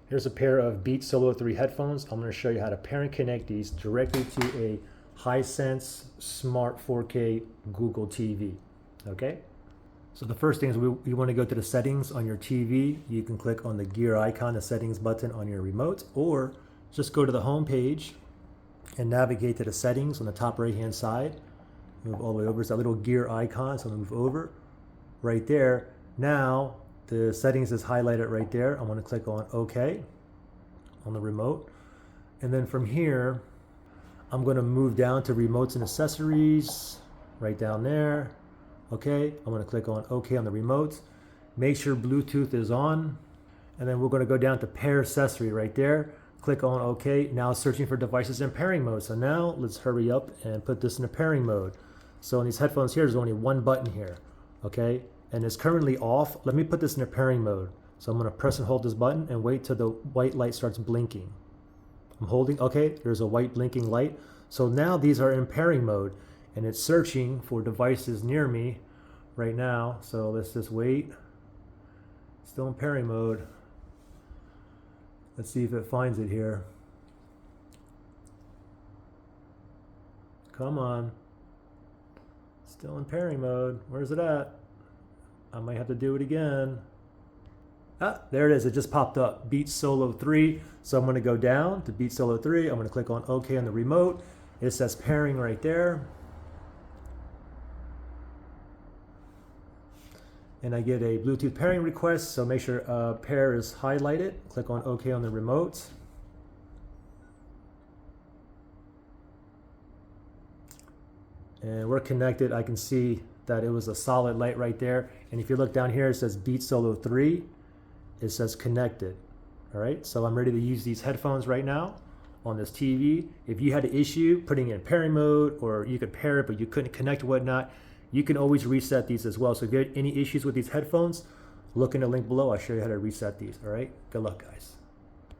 Here's a pair of Beats Solo 3 headphones. I'm going to show you how to pair and connect these directly to a Hisense Smart 4K Google TV. Okay? So the first thing is we want to go to the settings on your TV. You can click on the gear icon, the settings button on your remote, or just go to the home page and navigate to the settings on the top right hand side. Move all the way over. It's that little gear icon, so move over. Right there. Now the settings is highlighted right there. I'm going to click on OK on the remote. And then from here, I'm going to move down to remotes and accessories, right down there. Okay, I'm going to click on OK on the remote. Make sure Bluetooth is on. And then we're going to go down to pair accessory right there. Click on OK. Now searching for devices in pairing mode. So now let's hurry up and put this in a pairing mode. So in these headphones here, there's only one button here. Okay, and it's currently off. Let me put this in a pairing mode. So I'm going to press and hold this button and wait till the white light starts blinking. I'm holding, okay, there's a white blinking light. So now these are in pairing mode and it's searching for devices near me right now. So let's just wait. Still in pairing mode. Let's see if it finds it here. Come on. Still in pairing mode. Where's it at? I might have to do it again. Ah, there it is. It just popped up. Beats Solo 3. So I'm going to go down to Beats Solo 3. I'm going to click on OK on the remote. It says pairing right there. And I get a Bluetooth pairing request. So make sure pair is highlighted. Click on OK on the remote. And we're connected. I can see that it was a solid light right there. And if you look down here, it says Beats Solo 3. It says connected. All right, so I'm ready to use these headphones right now on this TV. If you had an issue putting in pairing mode, or you could pair it but you couldn't connect or whatnot, you can always reset these as well. So if you had any issues with these headphones, look in the link below. I'll show you how to reset these. All right, good luck, guys.